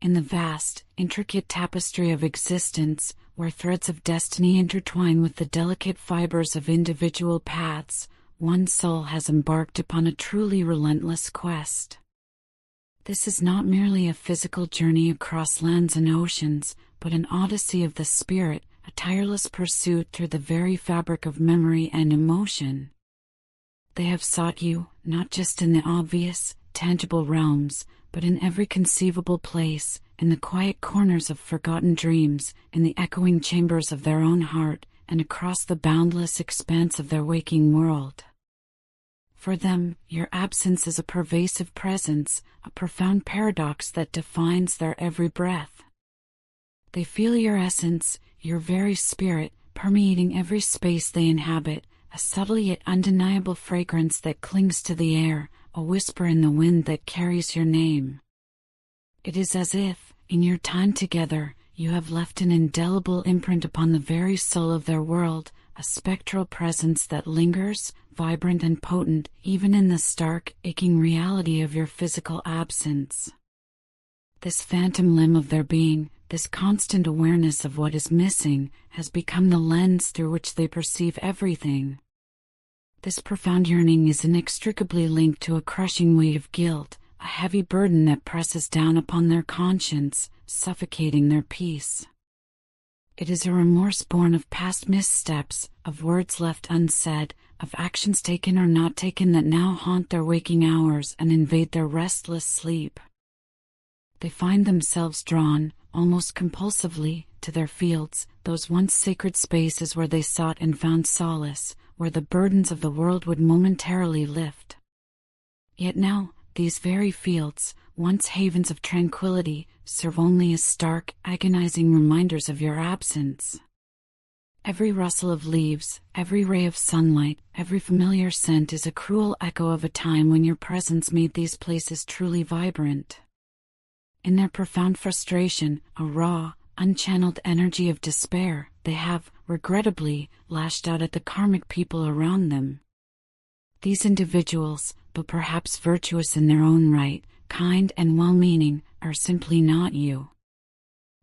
In the vast, intricate tapestry of existence, where threads of destiny intertwine with the delicate fibers of individual paths, one soul has embarked upon a truly relentless quest. This is not merely a physical journey across lands and oceans, but an odyssey of the spirit, a tireless pursuit through the very fabric of memory and emotion. They have sought you, not just in the obvious, tangible realms, but in every conceivable place, in the quiet corners of forgotten dreams, in the echoing chambers of their own heart, and across the boundless expanse of their waking world. For them, your absence is a pervasive presence, a profound paradox that defines their every breath. They feel your essence, your very spirit, permeating every space they inhabit, a subtle yet undeniable fragrance that clings to the air, a whisper in the wind that carries your name. It is as if, in your time together, you have left an indelible imprint upon the very soul of their world, a spectral presence that lingers, vibrant and potent, even in the stark, aching reality of your physical absence. This phantom limb of their being, this constant awareness of what is missing, has become the lens through which they perceive everything. This profound yearning is inextricably linked to a crushing weight of guilt, a heavy burden that presses down upon their conscience, suffocating their peace. It is a remorse born of past missteps, of words left unsaid, of actions taken or not taken that now haunt their waking hours and invade their restless sleep. They find themselves drawn, almost compulsively, to their fields, those once sacred spaces where they sought and found solace, where the burdens of the world would momentarily lift. Yet now, these very fields, once havens of tranquility, serve only as stark, agonizing reminders of your absence. Every rustle of leaves, every ray of sunlight, every familiar scent is a cruel echo of a time when your presence made these places truly vibrant. In their profound frustration, a raw, unchanneled energy of despair, they have, regrettably, lashed out at the karmic people around them. These individuals, but perhaps virtuous in their own right, kind and well-meaning, are simply not you.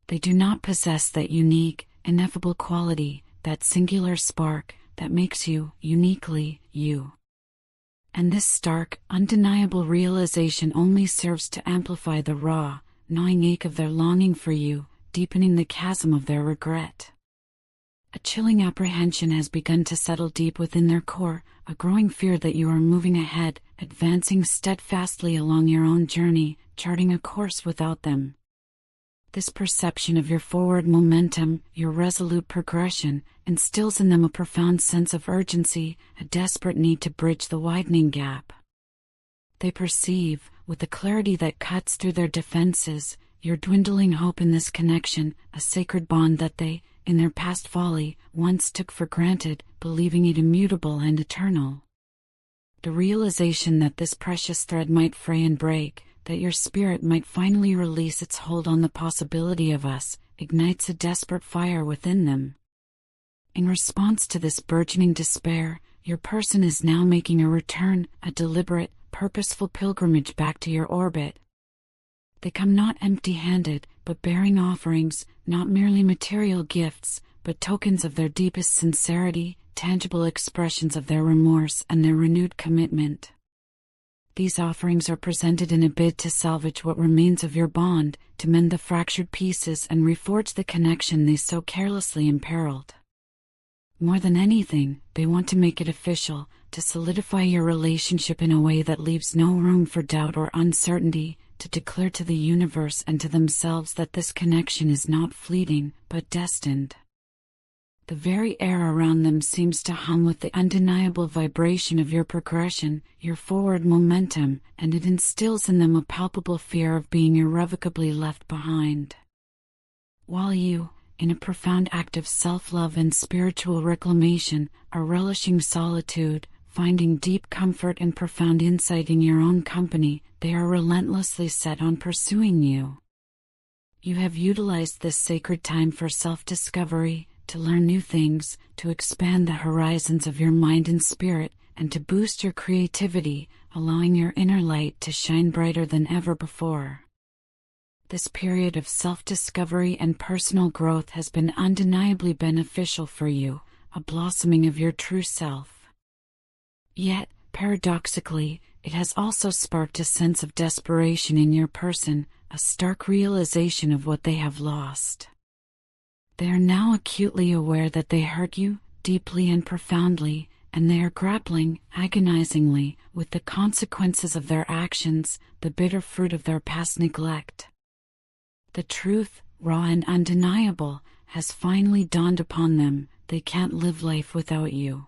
They do not possess that unique, ineffable quality, that singular spark, that makes you, uniquely, you. And this stark, undeniable realization only serves to amplify the raw, gnawing ache of their longing for you, deepening the chasm of their regret. A chilling apprehension has begun to settle deep within their core, a growing fear that you are moving ahead, advancing steadfastly along your own journey, charting a course without them. This perception of your forward momentum, your resolute progression, instills in them a profound sense of urgency, a desperate need to bridge the widening gap. They perceive, with a clarity that cuts through their defenses, your dwindling hope in this connection, a sacred bond that they, in their past folly, once took for granted, believing it immutable and eternal. The realization that this precious thread might fray and break, that your spirit might finally release its hold on the possibility of us, ignites a desperate fire within them. In response to this burgeoning despair, your person is now making a return, a deliberate, purposeful pilgrimage back to your orbit. They come not empty-handed, but bearing offerings, not merely material gifts, but tokens of their deepest sincerity, tangible expressions of their remorse and their renewed commitment. These offerings are presented in a bid to salvage what remains of your bond, to mend the fractured pieces and reforge the connection they so carelessly imperiled. More than anything, they want to make it official, to solidify your relationship in a way that leaves no room for doubt or uncertainty, to declare to the universe and to themselves that this connection is not fleeting, but destined. The very air around them seems to hum with the undeniable vibration of your progression, your forward momentum, and it instills in them a palpable fear of being irrevocably left behind. While you, in a profound act of self-love and spiritual reclamation, are relishing solitude, finding deep comfort and profound insight in your own company, they are relentlessly set on pursuing you. You have utilized this sacred time for self-discovery, to learn new things, to expand the horizons of your mind and spirit, and to boost your creativity, allowing your inner light to shine brighter than ever before. This period of self-discovery and personal growth has been undeniably beneficial for you, a blossoming of your true self. Yet, paradoxically, it has also sparked a sense of desperation in your person, a stark realization of what they have lost. They are now acutely aware that they hurt you, deeply and profoundly, and they are grappling, agonizingly, with the consequences of their actions, the bitter fruit of their past neglect. The truth, raw and undeniable, has finally dawned upon them: they can't live life without you.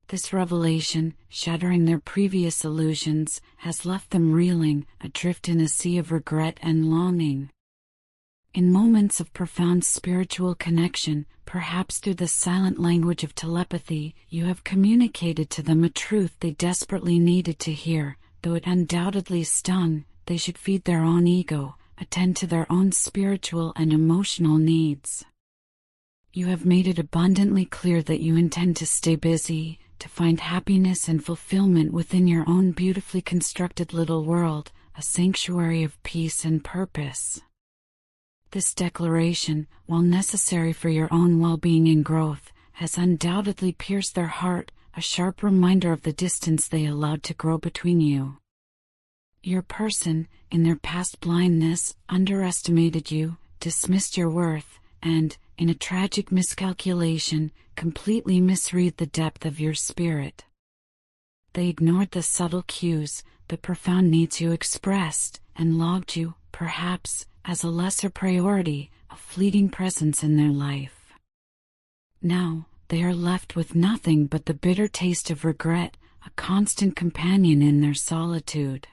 This revelation, shattering their previous illusions, has left them reeling, adrift in a sea of regret and longing. In moments of profound spiritual connection, perhaps through the silent language of telepathy, you have communicated to them a truth they desperately needed to hear. Though it undoubtedly stung, they should feed their own ego, attend to their own spiritual and emotional needs. You have made it abundantly clear that you intend to stay busy, to find happiness and fulfillment within your own beautifully constructed little world, a sanctuary of peace and purpose. This declaration, while necessary for your own well-being and growth, has undoubtedly pierced their heart, a sharp reminder of the distance they allowed to grow between you. Your person, in their past blindness, underestimated you, dismissed your worth, and, in a tragic miscalculation, completely misread the depth of your spirit. They ignored the subtle cues, the profound needs you expressed, and logged you, perhaps, as a lesser priority, a fleeting presence in their life. Now, they are left with nothing but the bitter taste of regret, a constant companion in their solitude.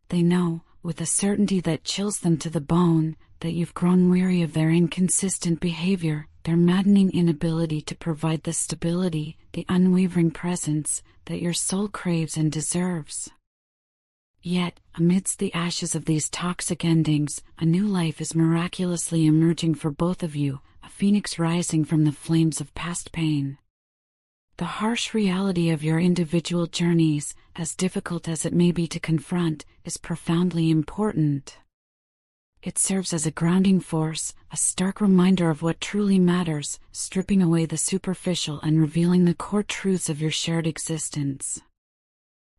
They know, with a certainty that chills them to the bone, that you've grown weary of their inconsistent behavior, their maddening inability to provide the stability, the unwavering presence that your soul craves and deserves. Yet, amidst the ashes of these toxic endings, a new life is miraculously emerging for both of you, a phoenix rising from the flames of past pain. The harsh reality of your individual journeys, as difficult as it may be to confront, is profoundly important. It serves as a grounding force, a stark reminder of what truly matters, stripping away the superficial and revealing the core truths of your shared existence.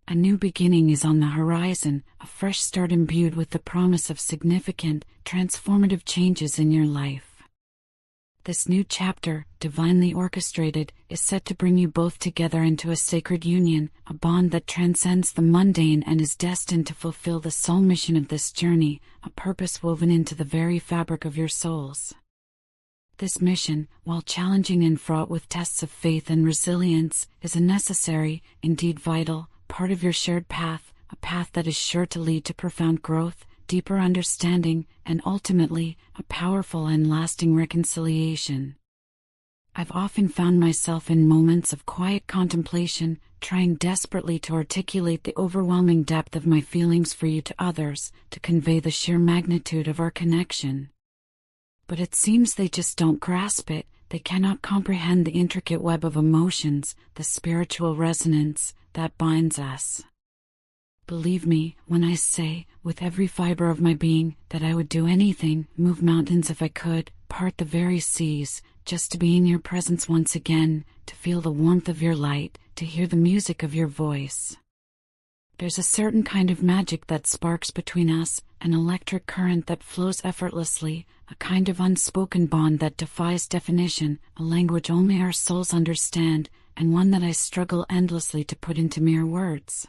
A new beginning is on the horizon, a fresh start imbued with the promise of significant, transformative changes in your life. This new chapter, divinely orchestrated, is set to bring you both together into a sacred union, a bond that transcends the mundane and is destined to fulfill the sole mission of this journey, a purpose woven into the very fabric of your souls. This mission, while challenging and fraught with tests of faith and resilience, is a necessary, indeed vital, part of your shared path, a path that is sure to lead to profound growth, deeper understanding, and ultimately, a powerful and lasting reconciliation. I've often found myself in moments of quiet contemplation, trying desperately to articulate the overwhelming depth of my feelings for you to others, to convey the sheer magnitude of our connection. But it seems they just don't grasp it, they cannot comprehend the intricate web of emotions, the spiritual resonance that binds us. Believe me when I say, with every fiber of my being, that I would do anything, move mountains if I could, part the very seas, just to be in your presence once again, to feel the warmth of your light, to hear the music of your voice. There's a certain kind of magic that sparks between us, an electric current that flows effortlessly, a kind of unspoken bond that defies definition, a language only our souls understand, and one that I struggle endlessly to put into mere words.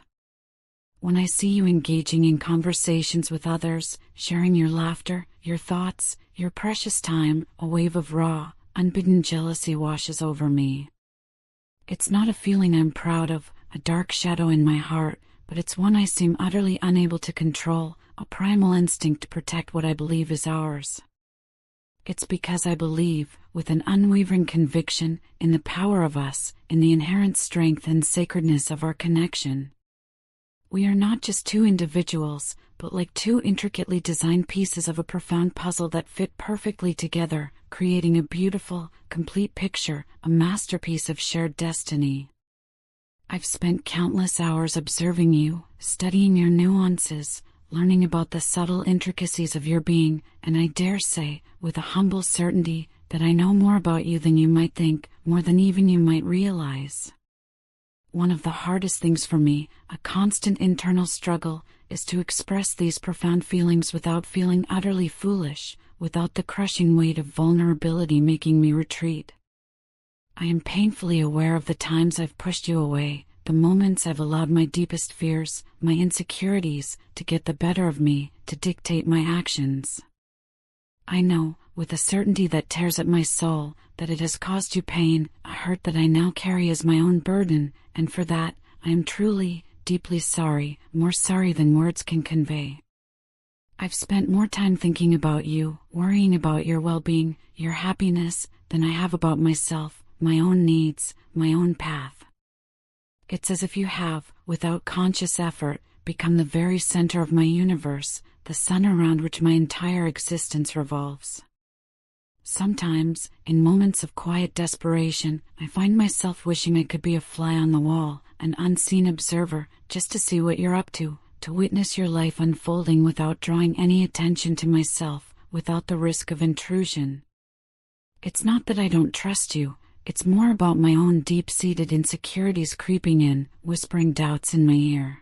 When I see you engaging in conversations with others, sharing your laughter, your thoughts, your precious time, a wave of raw, unbidden jealousy washes over me. It's not a feeling I'm proud of, a dark shadow in my heart, but it's one I seem utterly unable to control, a primal instinct to protect what I believe is ours. It's because I believe, with an unwavering conviction, in the power of us, in the inherent strength and sacredness of our connection. We are not just two individuals, but like two intricately designed pieces of a profound puzzle that fit perfectly together, creating a beautiful, complete picture, a masterpiece of shared destiny. I've spent countless hours observing you, studying your nuances, learning about the subtle intricacies of your being, and I dare say, with a humble certainty, that I know more about you than you might think, more than even you might realize. One of the hardest things for me, a constant internal struggle, is to express these profound feelings without feeling utterly foolish, without the crushing weight of vulnerability making me retreat. I am painfully aware of the times I've pushed you away, the moments I've allowed my deepest fears, my insecurities, to get the better of me, to dictate my actions. I know, with a certainty that tears at my soul, that it has caused you pain, a hurt that I now carry as my own burden, and for that, I am truly, deeply sorry, more sorry than words can convey. I've spent more time thinking about you, worrying about your well-being, your happiness, than I have about myself, my own needs, my own path. It's as if you have, without conscious effort, become the very center of my universe, the sun around which my entire existence revolves. Sometimes, in moments of quiet desperation, I find myself wishing I could be a fly on the wall, an unseen observer, just to see what you're up to witness your life unfolding without drawing any attention to myself, without the risk of intrusion. It's not that I don't trust you, it's more about my own deep-seated insecurities creeping in, whispering doubts in my ear.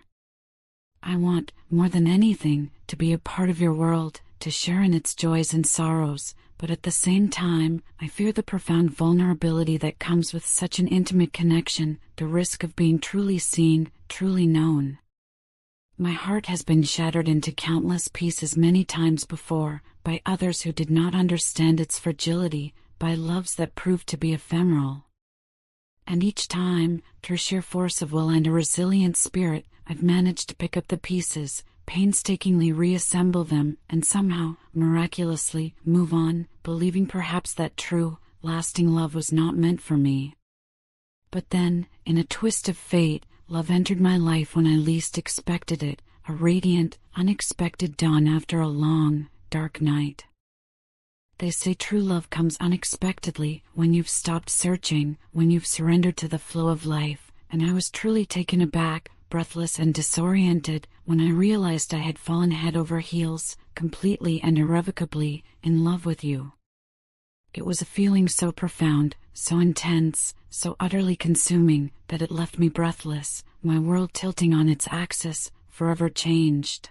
I want, more than anything, to be a part of your world, to share in its joys and sorrows, but at the same time, I fear the profound vulnerability that comes with such an intimate connection, the risk of being truly seen, truly known. My heart has been shattered into countless pieces many times before, by others who did not understand its fragility, by loves that proved to be ephemeral. And each time, through sheer force of will and a resilient spirit, I've managed to pick up the pieces, painstakingly reassemble them, and somehow, miraculously, move on, believing perhaps that true, lasting love was not meant for me. But then, in a twist of fate, love entered my life when I least expected it, a radiant, unexpected dawn after a long, dark night. They say true love comes unexpectedly, when you've stopped searching, when you've surrendered to the flow of life, and I was truly taken aback, breathless and disoriented, when I realized I had fallen head over heels, completely and irrevocably, in love with you. It was a feeling so profound, so intense, so utterly consuming, that it left me breathless, my world tilting on its axis, forever changed.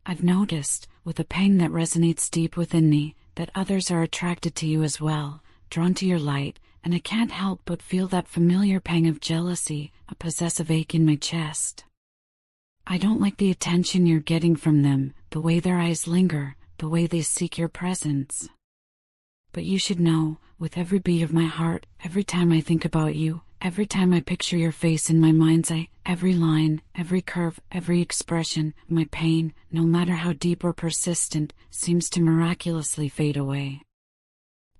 I've noticed, with a pain that resonates deep within me, that others are attracted to you as well, drawn to your light, and I can't help but feel that familiar pang of jealousy, a possessive ache in my chest. I don't like the attention you're getting from them, the way their eyes linger, the way they seek your presence. But you should know, with every beat of my heart, every time I think about you, every time I picture your face in my mind's eye, every line, every curve, every expression, my pain, no matter how deep or persistent, seems to miraculously fade away.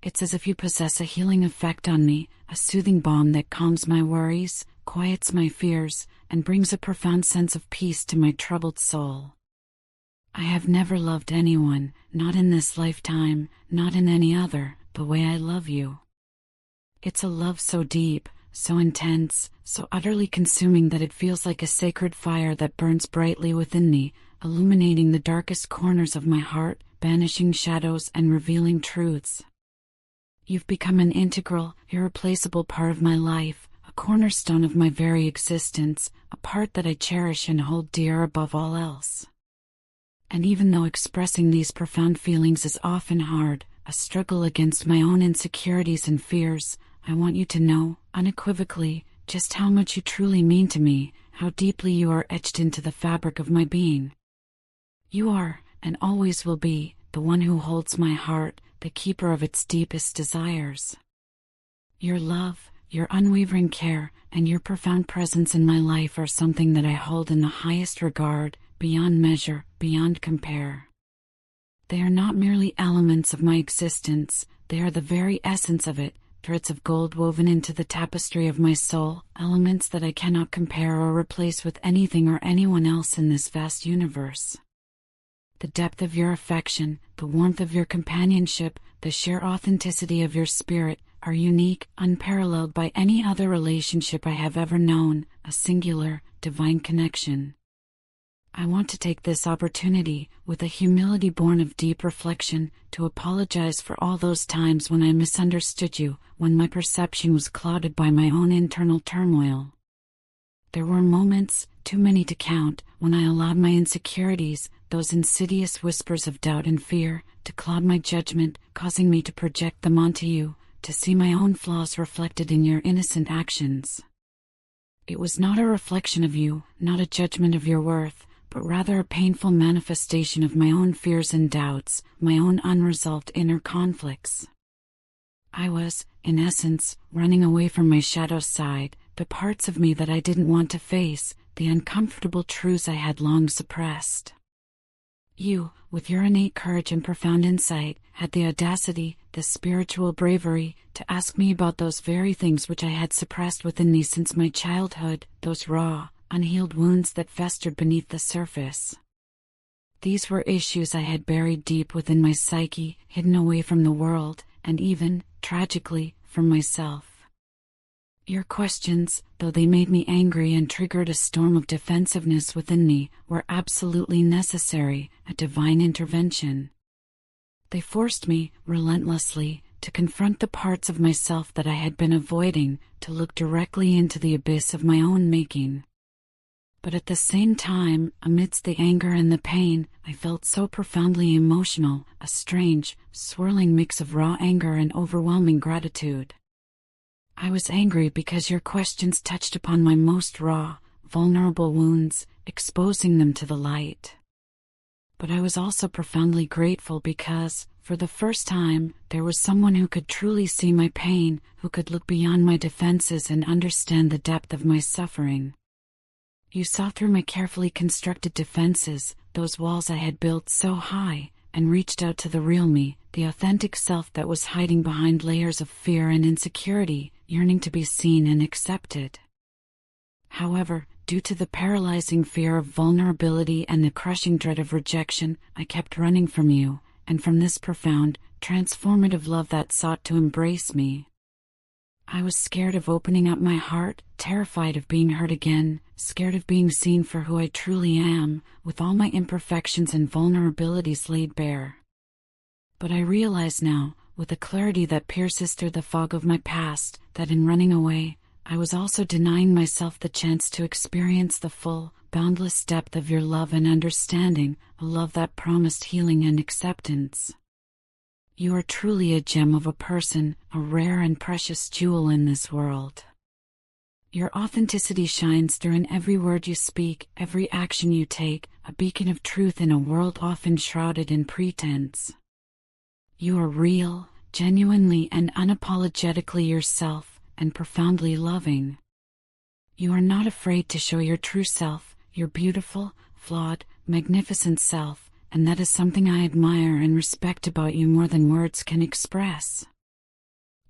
It's as if you possess a healing effect on me, a soothing balm that calms my worries, quiets my fears, and brings a profound sense of peace to my troubled soul. I have never loved anyone, not in this lifetime, not in any other, the way I love you. It's a love so deep, so intense, so utterly consuming that it feels like a sacred fire that burns brightly within me, illuminating the darkest corners of my heart, banishing shadows and revealing truths. You've become an integral, irreplaceable part of my life, a cornerstone of my very existence, a part that I cherish and hold dear above all else. And even though expressing these profound feelings is often hard, a struggle against my own insecurities and fears, I want you to know, unequivocally, just how much you truly mean to me, how deeply you are etched into the fabric of my being. You are, and always will be, the one who holds my heart, the keeper of its deepest desires. Your love, your unwavering care, and your profound presence in my life are something that I hold in the highest regard, beyond measure, beyond compare. They are not merely elements of my existence, they are the very essence of it, threads of gold woven into the tapestry of my soul, elements that I cannot compare or replace with anything or anyone else in this vast universe. The depth of your affection, the warmth of your companionship, the sheer authenticity of your spirit, are unique, unparalleled by any other relationship I have ever known, a singular, divine connection. I want to take this opportunity, with a humility born of deep reflection, to apologize for all those times when I misunderstood you, when my perception was clouded by my own internal turmoil. There were moments, too many to count, when I allowed my insecurities, those insidious whispers of doubt and fear, to cloud my judgment, causing me to project them onto you, to see my own flaws reflected in your innocent actions. It was not a reflection of you, not a judgment of your worth, but rather a painful manifestation of my own fears and doubts, my own unresolved inner conflicts. I was, in essence, running away from my shadow side, the parts of me that I didn't want to face, the uncomfortable truths I had long suppressed. You, with your innate courage and profound insight, had the audacity, the spiritual bravery, to ask me about those very things which I had suppressed within me since my childhood, those raw, unhealed wounds that festered beneath the surface. These were issues I had buried deep within my psyche, hidden away from the world, and even, tragically, from myself. Your questions, though they made me angry and triggered a storm of defensiveness within me, were absolutely necessary, a divine intervention. They forced me, relentlessly, to confront the parts of myself that I had been avoiding, to look directly into the abyss of my own making. But at the same time, amidst the anger and the pain, I felt so profoundly emotional, a strange, swirling mix of raw anger and overwhelming gratitude. I was angry because your questions touched upon my most raw, vulnerable wounds, exposing them to the light. But I was also profoundly grateful because, for the first time, there was someone who could truly see my pain, who could look beyond my defenses and understand the depth of my suffering. You saw through my carefully constructed defenses, those walls I had built so high, and reached out to the real me, the authentic self that was hiding behind layers of fear and insecurity, yearning to be seen and accepted. However, due to the paralyzing fear of vulnerability and the crushing dread of rejection, I kept running from you, and from this profound, transformative love that sought to embrace me. I was scared of opening up my heart, terrified of being hurt again, scared of being seen for who I truly am, with all my imperfections and vulnerabilities laid bare. But I realize now, with a clarity that pierces through the fog of my past, that in running away, I was also denying myself the chance to experience the full, boundless depth of your love and understanding, a love that promised healing and acceptance. You are truly a gem of a person, a rare and precious jewel in this world. Your authenticity shines through in every word you speak, every action you take, a beacon of truth in a world often shrouded in pretense. You are real, genuinely and unapologetically yourself, and profoundly loving. You are not afraid to show your true self, your beautiful, flawed, magnificent self, and that is something I admire and respect about you more than words can express.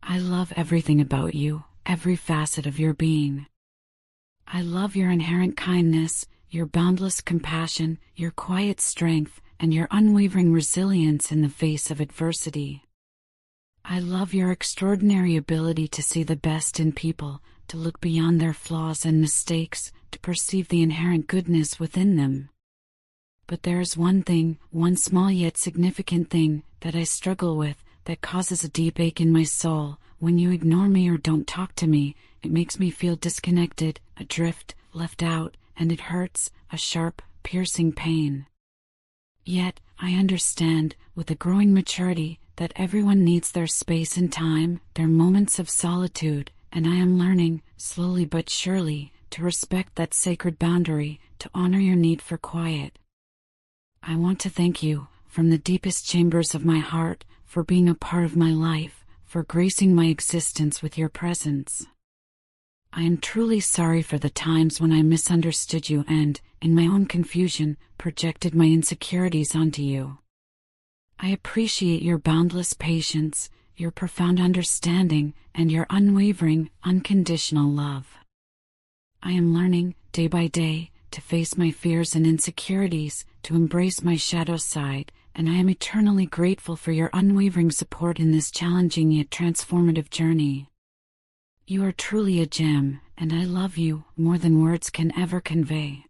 I love everything about you, every facet of your being. I love your inherent kindness, your boundless compassion, your quiet strength, and your unwavering resilience in the face of adversity. I love your extraordinary ability to see the best in people, to look beyond their flaws and mistakes, to perceive the inherent goodness within them. But there is one thing, one small yet significant thing, that I struggle with, that causes a deep ache in my soul. When you ignore me or don't talk to me, it makes me feel disconnected, adrift, left out, and it hurts, a sharp, piercing pain. Yet, I understand, with a growing maturity, that everyone needs their space and time, their moments of solitude, and I am learning, slowly but surely, to respect that sacred boundary, to honor your need for quiet. I want to thank you, from the deepest chambers of my heart, for being a part of my life, for gracing my existence with your presence. I am truly sorry for the times when I misunderstood you and, in my own confusion, projected my insecurities onto you. I appreciate your boundless patience, your profound understanding, and your unwavering, unconditional love. I am learning, day by day, to face my fears and insecurities, to embrace my shadow side, and I am eternally grateful for your unwavering support in this challenging yet transformative journey. You are truly a gem, and I love you more than words can ever convey.